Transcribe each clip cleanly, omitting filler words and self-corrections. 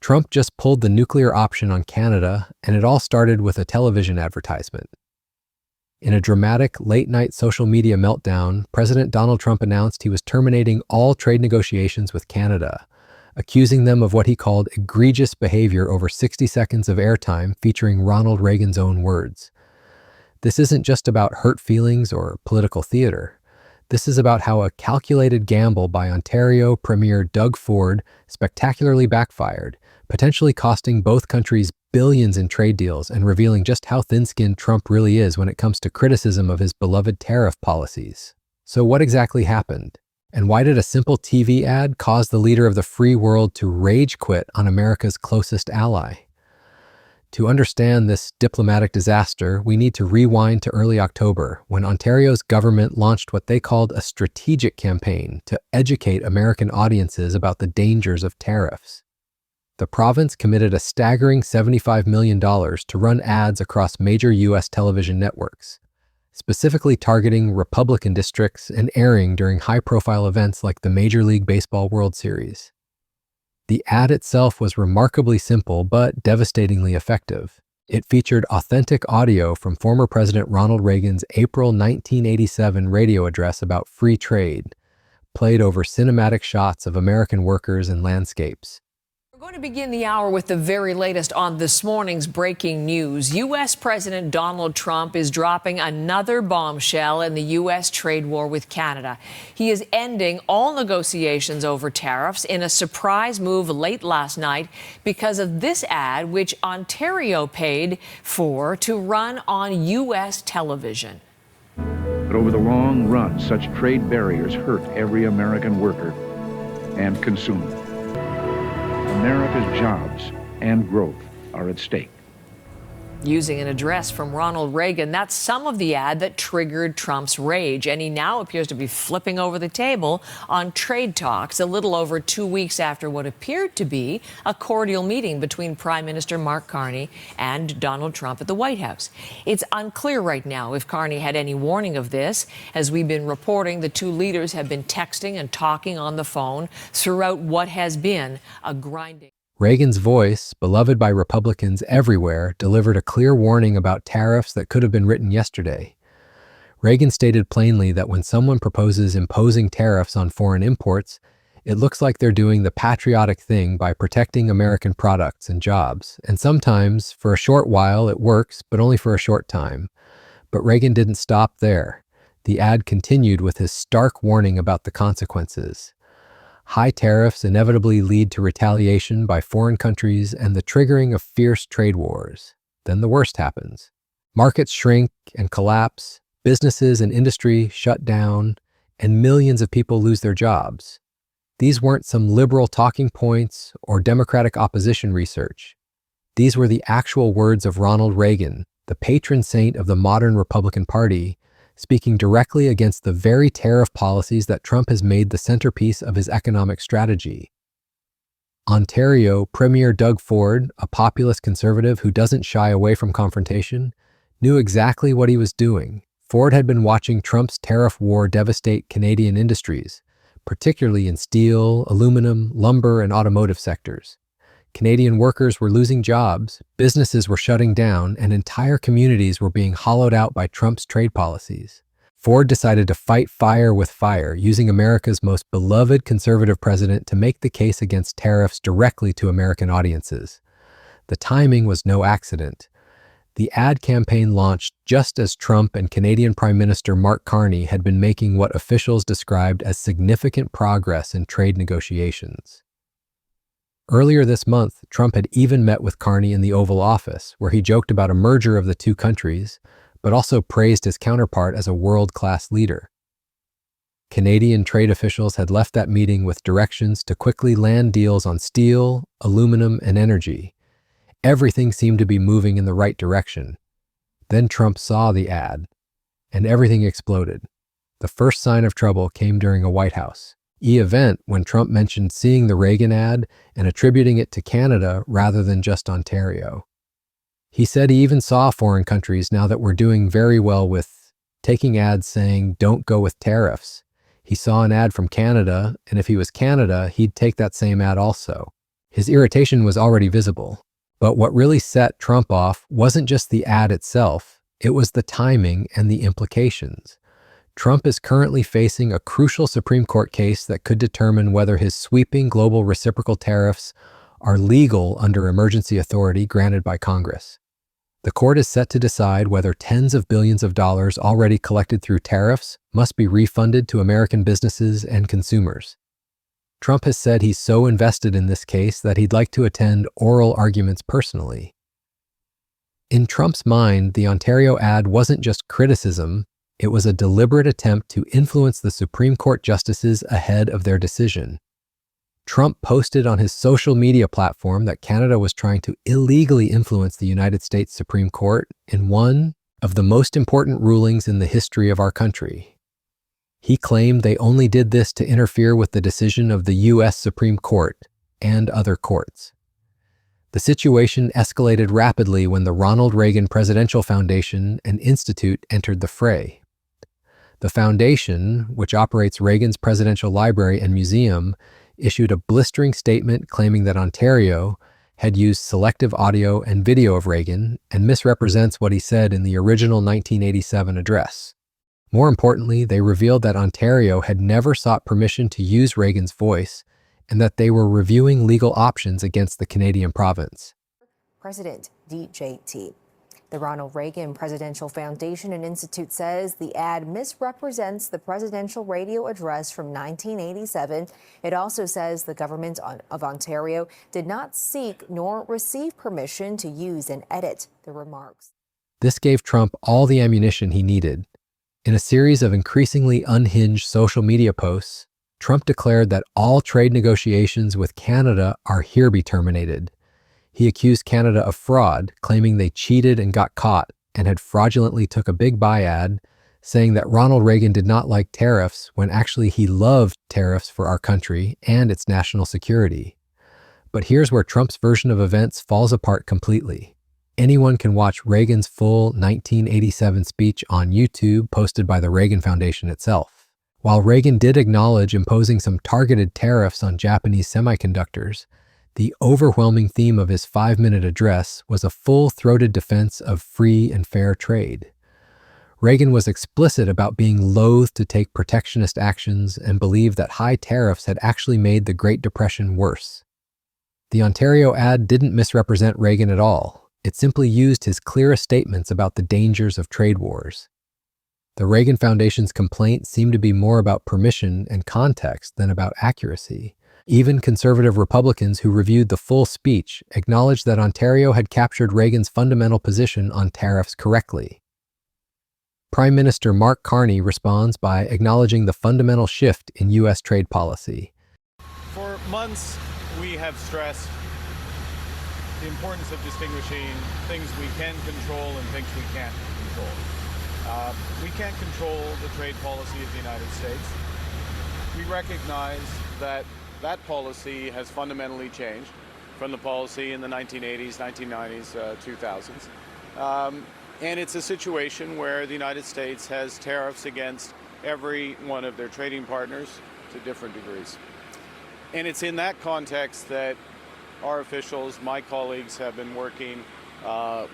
Trump just pulled the nuclear option on Canada, and it all started with a television advertisement. In a dramatic late-night social media meltdown, President Donald Trump announced he was terminating all trade negotiations with Canada, accusing them of what he called egregious behavior over 60 seconds of airtime featuring Ronald Reagan's own words. This isn't just about hurt feelings or political theater. This is about how a calculated gamble by Ontario Premier Doug Ford spectacularly backfired, potentially costing both countries billions in trade deals and revealing just how thin-skinned Trump really is when it comes to criticism of his beloved tariff policies. So what exactly happened? And why did a simple TV ad cause the leader of the free world to rage quit on America's closest ally? To understand this diplomatic disaster, we need to rewind to early October, when Ontario's government launched what they called a strategic campaign to educate American audiences about the dangers of tariffs. The province committed a staggering $75 million to run ads across major U.S. television networks, specifically targeting Republican districts and airing during high-profile events like the Major League Baseball World Series. The ad itself was remarkably simple but devastatingly effective. It featured authentic audio from former President Ronald Reagan's April 1987 radio address about free trade, played over cinematic shots of American workers and landscapes. We're going to begin the hour with the very latest on this morning's breaking news. U.S. President Donald Trump is dropping another bombshell in the U.S. trade war with Canada. He is ending all negotiations over tariffs in a surprise move late last night because of this ad, which Ontario paid for to run on U.S. television. But over the long run, such trade barriers hurt every American worker and consumer. America's jobs and growth are at stake. Using an address from Ronald Reagan, that's some of the ad that triggered Trump's rage, and he now appears to be flipping over the table on trade talks a little over 2 weeks after what appeared to be a cordial meeting between Prime Minister Mark Carney and Donald Trump at the White House. It's unclear right now if Carney had any warning of this. As we've been reporting, the two leaders have been texting and talking on the phone throughout what has been a grinding. Reagan's voice, beloved by Republicans everywhere, delivered a clear warning about tariffs that could have been written yesterday. Reagan stated plainly that when someone proposes imposing tariffs on foreign imports, it looks like they're doing the patriotic thing by protecting American products and jobs. And sometimes, for a short while, it works, but only for a short time. But Reagan didn't stop there. The ad continued with his stark warning about the consequences. High tariffs inevitably lead to retaliation by foreign countries and the triggering of fierce trade wars. Then the worst happens. Markets shrink and collapse, businesses and industry shut down, and millions of people lose their jobs. These weren't some liberal talking points or Democratic opposition research. These were the actual words of Ronald Reagan, the patron saint of the modern Republican Party, speaking directly against the very tariff policies that Trump has made the centerpiece of his economic strategy. Ontario Premier Doug Ford, a populist conservative who doesn't shy away from confrontation, knew exactly what he was doing. Ford had been watching Trump's tariff war devastate Canadian industries, particularly in steel, aluminum, lumber, and automotive sectors. Canadian workers were losing jobs, businesses were shutting down, and entire communities were being hollowed out by Trump's trade policies. Ford decided to fight fire with fire, using America's most beloved conservative president to make the case against tariffs directly to American audiences. The timing was no accident. The ad campaign launched just as Trump and Canadian Prime Minister Mark Carney had been making what officials described as significant progress in trade negotiations. Earlier this month, Trump had even met with Carney in the Oval Office, where he joked about a merger of the two countries, but also praised his counterpart as a world-class leader. Canadian trade officials had left that meeting with directions to quickly land deals on steel, aluminum, and energy. Everything seemed to be moving in the right direction. Then Trump saw the ad, and everything exploded. The first sign of trouble came during a White House event when Trump mentioned seeing the Reagan ad and attributing it to Canada rather than just Ontario. He said he even saw foreign countries now that were doing very well with taking ads saying, "Don't go with tariffs." He saw an ad from Canada, and if he was Canada, he'd take that same ad also. His irritation was already visible. But what really set Trump off wasn't just the ad itself, it was the timing and the implications. Trump is currently facing a crucial Supreme Court case that could determine whether his sweeping global reciprocal tariffs are legal under emergency authority granted by Congress. The court is set to decide whether tens of billions of dollars already collected through tariffs must be refunded to American businesses and consumers. Trump has said he's so invested in this case that he'd like to attend oral arguments personally. In Trump's mind, the Ontario ad wasn't just criticism, it was a deliberate attempt to influence the Supreme Court justices ahead of their decision. Trump posted on his social media platform that Canada was trying to illegally influence the United States Supreme Court in one of the most important rulings in the history of our country. He claimed they only did this to interfere with the decision of the U.S. Supreme Court and other courts. The situation escalated rapidly when the Ronald Reagan Presidential Foundation and Institute entered the fray. The foundation, which operates Reagan's Presidential Library and Museum, issued a blistering statement claiming that Ontario had used selective audio and video of Reagan and misrepresents what he said in the original 1987 address. More importantly, they revealed that Ontario had never sought permission to use Reagan's voice and that they were reviewing legal options against the Canadian province. President DJT. The Ronald Reagan Presidential Foundation and Institute says the ad misrepresents the presidential radio address from 1987. It also says the government of Ontario did not seek nor receive permission to use and edit the remarks. This gave Trump all the ammunition he needed. In a series of increasingly unhinged social media posts, Trump declared that all trade negotiations with Canada are hereby terminated. He accused Canada of fraud, claiming they cheated and got caught and had fraudulently took a big buy ad, saying that Ronald Reagan did not like tariffs when actually he loved tariffs for our country and its national security. But here's where Trump's version of events falls apart completely. Anyone can watch Reagan's full 1987 speech on YouTube posted by the Reagan Foundation itself. While Reagan did acknowledge imposing some targeted tariffs on Japanese semiconductors, the overwhelming theme of his 5-minute address was a full-throated defense of free and fair trade. Reagan was explicit about being loath to take protectionist actions and believed that high tariffs had actually made the Great Depression worse. The Ontario ad didn't misrepresent Reagan at all. It simply used his clearest statements about the dangers of trade wars. The Reagan Foundation's complaint seemed to be more about permission and context than about accuracy. Even conservative Republicans who reviewed the full speech acknowledged that Ontario had captured Reagan's fundamental position on tariffs correctly. Prime Minister Mark Carney responds by acknowledging the fundamental shift in U.S. trade policy. For months, we have stressed the importance of distinguishing things we can control and things we can't control. We can't control the trade policy of the United States. We recognize that policy has fundamentally changed from the policy in the 1980s, 1990s, 2000s. And it's a situation where the United States has tariffs against every one of their trading partners to different degrees. And it's in that context that our officials, my colleagues, have been working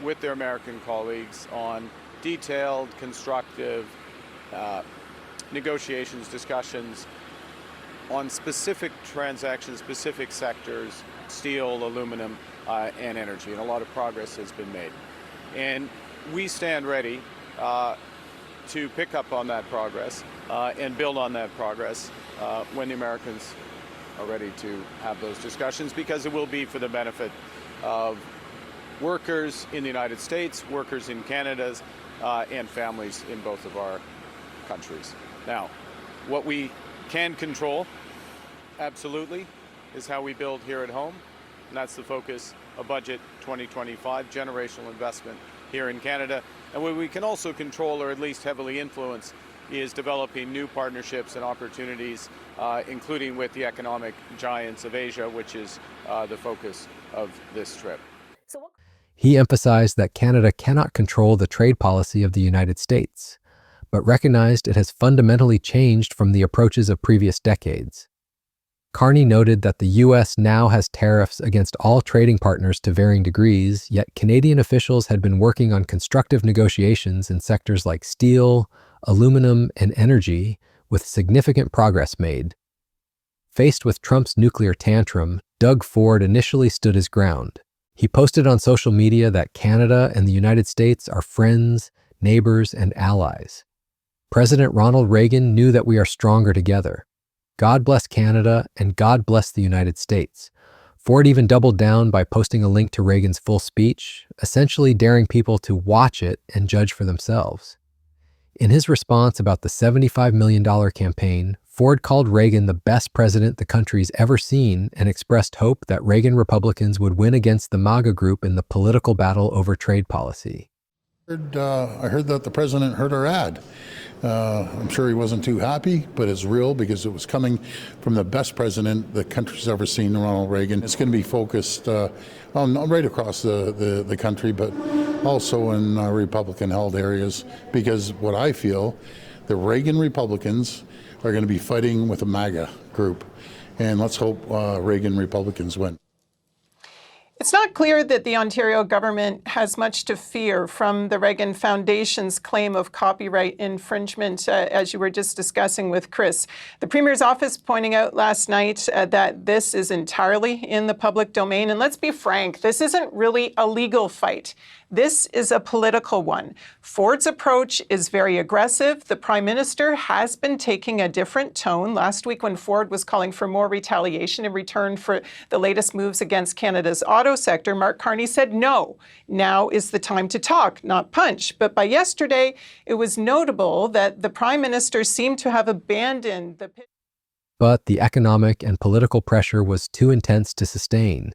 with their American colleagues on detailed, constructive negotiations, discussions on specific transactions, specific sectors, steel, aluminum, and energy. And a lot of progress has been made. And we stand ready to pick up on that progress and build on that progress when the Americans are ready to have those discussions, because it will be for the benefit of workers in the United States, workers in Canada, and families in both of our countries. Now, what we can control, absolutely, is how we build here at home, and that's the focus of Budget 2025, generational investment here in Canada. And what we can also control, or at least heavily influence, is developing new partnerships and opportunities, including with the economic giants of Asia, which is the focus of this trip. He emphasized that Canada cannot control the trade policy of the United States, but recognized it has fundamentally changed from the approaches of previous decades. Carney noted that the U.S. now has tariffs against all trading partners to varying degrees, yet Canadian officials had been working on constructive negotiations in sectors like steel, aluminum, and energy, with significant progress made. Faced with Trump's nuclear tantrum, Doug Ford initially stood his ground. He posted on social media that Canada and the United States are friends, neighbors, and allies. President Ronald Reagan knew that we are stronger together. God bless Canada and God bless the United States. Ford even doubled down by posting a link to Reagan's full speech, essentially daring people to watch it and judge for themselves. In his response about the $75 million campaign, Ford called Reagan the best president the country's ever seen and expressed hope that Reagan Republicans would win against the MAGA group in the political battle over trade policy. I heard that the president heard our ad. I'm sure he wasn't too happy, but it's real because it was coming from the best president the country's ever seen, Ronald Reagan. It's going to be focused right across the country, but also in Republican-held areas, because what I feel, the Reagan Republicans are going to be fighting with the MAGA group, and let's hope Reagan Republicans win. It's not clear that the Ontario government has much to fear from the Reagan Foundation's claim of copyright infringement, as you were just discussing with Chris. The Premier's office pointing out last night that this is entirely in the public domain. And let's be frank, this isn't really a legal fight. This is a political one. Ford's approach is very aggressive. The Prime Minister has been taking a different tone. Last week when Ford was calling for more retaliation in return for the latest moves against Canada's auto sector, Mark Carney said no. Now is the time to talk, not punch. But by yesterday, it was notable that the Prime Minister seemed to have abandoned the... But the economic and political pressure was too intense to sustain.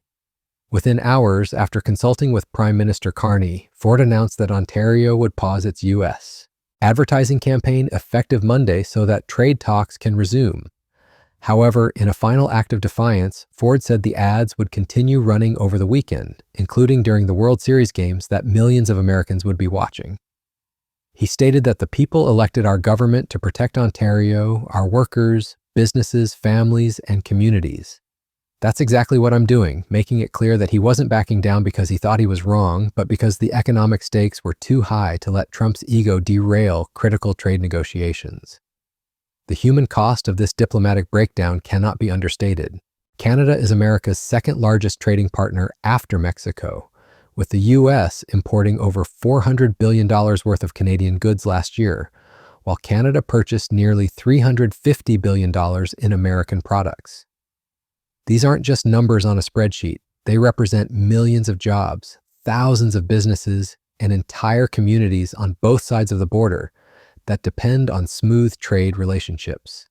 Within hours after consulting with Prime Minister Carney, Ford announced that Ontario would pause its U.S. advertising campaign effective Monday so that trade talks can resume. However, in a final act of defiance, Ford said the ads would continue running over the weekend, including during the World Series games that millions of Americans would be watching. He stated that the people elected our government to protect Ontario, our workers, businesses, families, and communities. That's exactly what I'm doing, making it clear that he wasn't backing down because he thought he was wrong, but because the economic stakes were too high to let Trump's ego derail critical trade negotiations. The human cost of this diplomatic breakdown cannot be understated. Canada is America's second largest trading partner after Mexico, with the U.S. importing over $400 billion worth of Canadian goods last year, while Canada purchased nearly $350 billion in American products. These aren't just numbers on a spreadsheet. They represent millions of jobs, thousands of businesses, and entire communities on both sides of the border that depend on smooth trade relationships.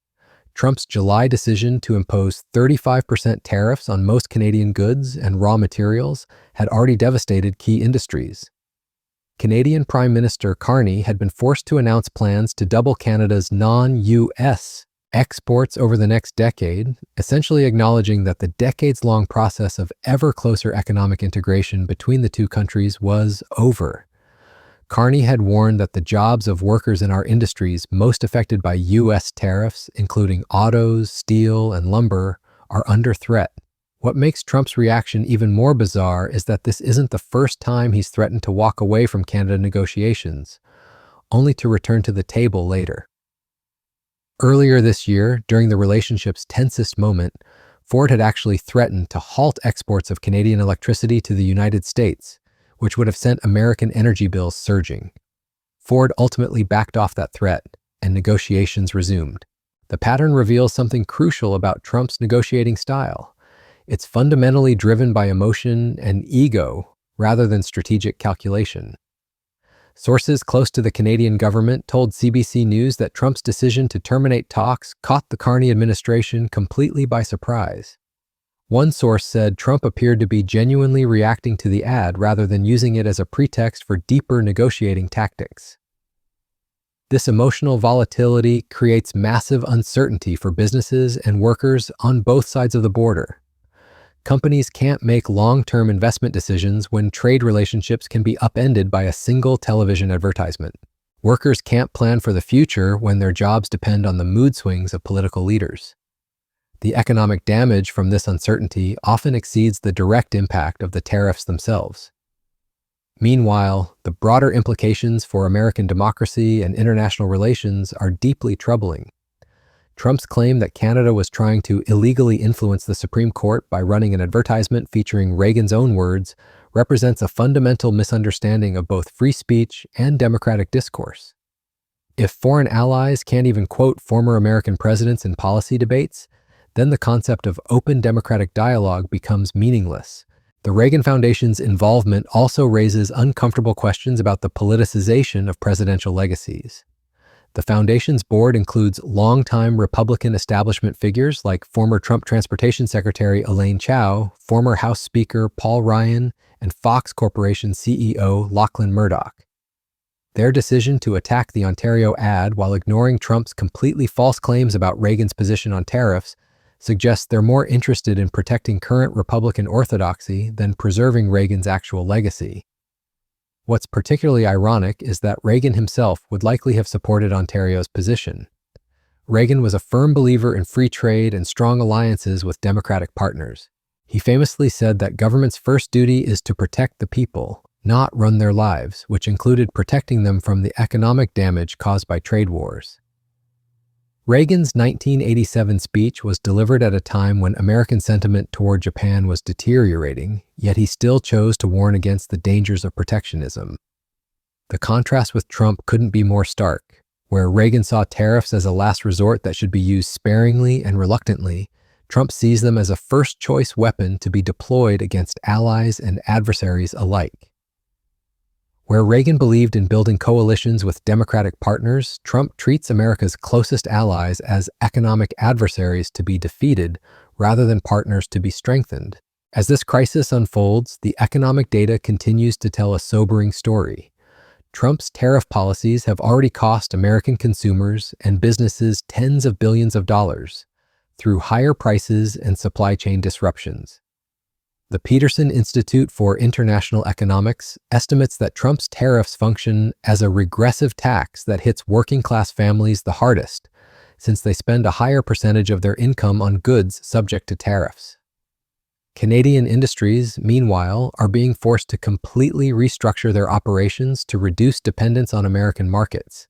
Trump's July decision to impose 35% tariffs on most Canadian goods and raw materials had already devastated key industries. Canadian Prime Minister Carney had been forced to announce plans to double Canada's non-U.S. exports over the next decade, essentially acknowledging that the decades-long process of ever closer economic integration between the two countries was over. Carney had warned that the jobs of workers in our industries most affected by U.S. tariffs, including autos, steel, and lumber, are under threat. What makes Trump's reaction even more bizarre is that this isn't the first time he's threatened to walk away from Canada negotiations, only to return to the table later. Earlier this year, during the relationship's tensest moment, Ford had actually threatened to halt exports of Canadian electricity to the United States, which would have sent American energy bills surging. Ford ultimately backed off that threat, and negotiations resumed. The pattern reveals something crucial about Trump's negotiating style. It's fundamentally driven by emotion and ego rather than strategic calculation. Sources close to the Canadian government told CBC News that Trump's decision to terminate talks caught the Carney administration completely by surprise. One source said Trump appeared to be genuinely reacting to the ad rather than using it as a pretext for deeper negotiating tactics. This emotional volatility creates massive uncertainty for businesses and workers on both sides of the border. Companies can't make long-term investment decisions when trade relationships can be upended by a single television advertisement. Workers can't plan for the future when their jobs depend on the mood swings of political leaders. the economic damage from this uncertainty often exceeds the direct impact of the tariffs themselves. Meanwhile, the broader implications for American democracy and international relations are deeply troubling. Trump's claim that Canada was trying to illegally influence the Supreme Court by running an advertisement featuring Reagan's own words represents a fundamental misunderstanding of both free speech and democratic discourse. If foreign allies can't even quote former American presidents in policy debates, then the concept of open democratic dialogue becomes meaningless. The Reagan Foundation's involvement also raises uncomfortable questions about the politicization of presidential legacies. The foundation's board includes longtime Republican establishment figures like former Trump Transportation Secretary Elaine Chao, former House Speaker Paul Ryan, and Fox Corporation CEO Lachlan Murdoch. Their decision to attack the Ontario ad while ignoring Trump's completely false claims about Reagan's position on tariffs suggests they're more interested in protecting current Republican orthodoxy than preserving Reagan's actual legacy. What's particularly ironic is that Reagan himself would likely have supported Ontario's position. Reagan was a firm believer in free trade and strong alliances with democratic partners. He famously said that government's first duty is to protect the people, not run their lives, which included protecting them from the economic damage caused by trade wars. Reagan's 1987 speech was delivered at a time when American sentiment toward Japan was deteriorating, yet he still chose to warn against the dangers of protectionism. The contrast with Trump couldn't be more stark. Where Reagan saw tariffs as a last resort that should be used sparingly and reluctantly, Trump sees them as a first-choice weapon to be deployed against allies and adversaries alike. Where Reagan believed in building coalitions with democratic partners, Trump treats America's closest allies as economic adversaries to be defeated rather than partners to be strengthened. As this crisis unfolds, the economic data continues to tell a sobering story. Trump's tariff policies have already cost American consumers and businesses tens of billions of dollars through higher prices and supply chain disruptions. The Peterson Institute for International Economics estimates that Trump's tariffs function as a regressive tax that hits working-class families the hardest, since they spend a higher percentage of their income on goods subject to tariffs. Canadian industries, meanwhile, are being forced to completely restructure their operations to reduce dependence on American markets.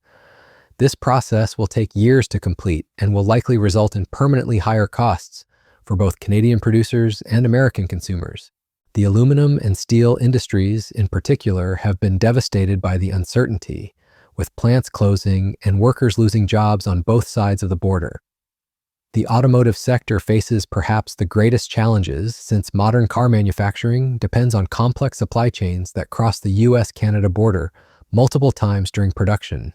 This process will take years to complete and will likely result in permanently higher costs for both Canadian producers and American consumers. The aluminum and steel industries, in particular, have been devastated by the uncertainty, with plants closing and workers losing jobs on both sides of the border. The automotive sector faces perhaps the greatest challenges since modern car manufacturing depends on complex supply chains that cross the US-Canada border multiple times during production.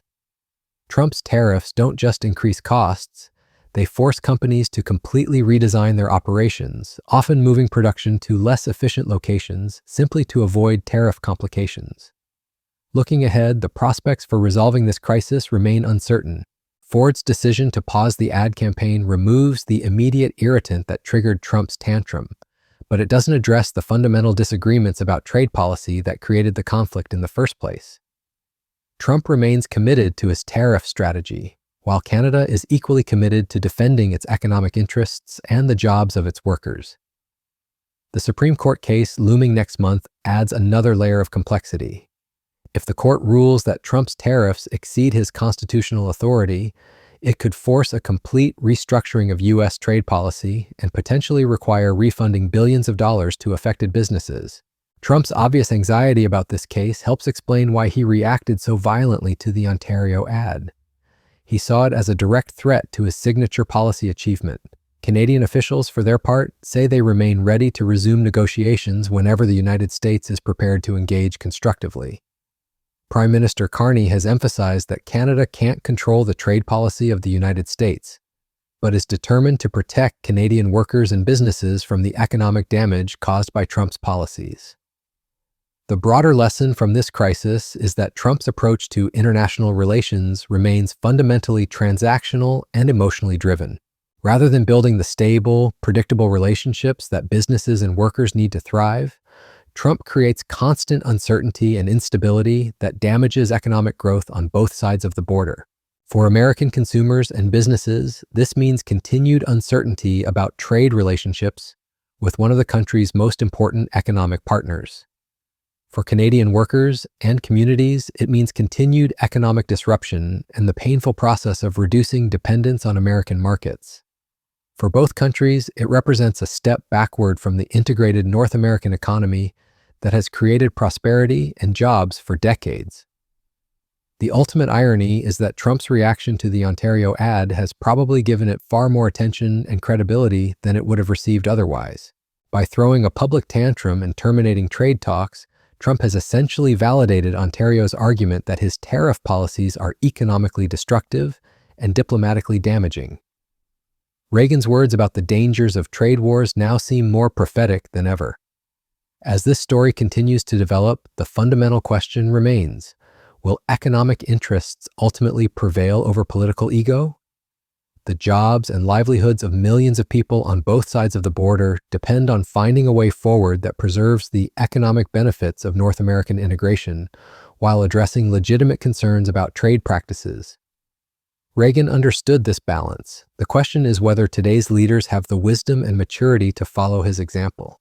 Trump's tariffs don't just increase costs, they force companies to completely redesign their operations, often moving production to less efficient locations simply to avoid tariff complications. Looking ahead, the prospects for resolving this crisis remain uncertain. Ford's decision to pause the ad campaign removes the immediate irritant that triggered Trump's tantrum, but it doesn't address the fundamental disagreements about trade policy that created the conflict in the first place. Trump remains committed to his tariff strategy, while Canada is equally committed to defending its economic interests and the jobs of its workers. The Supreme Court case looming next month adds another layer of complexity. If the court rules that Trump's tariffs exceed his constitutional authority, it could force a complete restructuring of U.S. trade policy and potentially require refunding billions of dollars to affected businesses. Trump's obvious anxiety about this case helps explain why he reacted so violently to the Ontario ad. He saw it as a direct threat to his signature policy achievement. Canadian officials, for their part, say they remain ready to resume negotiations whenever the United States is prepared to engage constructively. Prime Minister Carney has emphasized that Canada can't control the trade policy of the United States, but is determined to protect Canadian workers and businesses from the economic damage caused by Trump's policies. The broader lesson from this crisis is that Trump's approach to international relations remains fundamentally transactional and emotionally driven. Rather than building the stable, predictable relationships that businesses and workers need to thrive, Trump creates constant uncertainty and instability that damages economic growth on both sides of the border. For American consumers and businesses, this means continued uncertainty about trade relationships with one of the country's most important economic partners. For Canadian workers and communities, it means continued economic disruption and the painful process of reducing dependence on American markets. For both countries, it represents a step backward from the integrated North American economy that has created prosperity and jobs for decades. The ultimate irony is that Trump's reaction to the Ontario ad has probably given it far more attention and credibility than it would have received otherwise. By throwing a public tantrum and terminating trade talks, Trump has essentially validated Ontario's argument that his tariff policies are economically destructive and diplomatically damaging. Reagan's words about the dangers of trade wars now seem more prophetic than ever. As this story continues to develop, the fundamental question remains: will economic interests ultimately prevail over political ego? The jobs and livelihoods of millions of people on both sides of the border depend on finding a way forward that preserves the economic benefits of North American integration while addressing legitimate concerns about trade practices. Reagan understood this balance. The question is whether today's leaders have the wisdom and maturity to follow his example.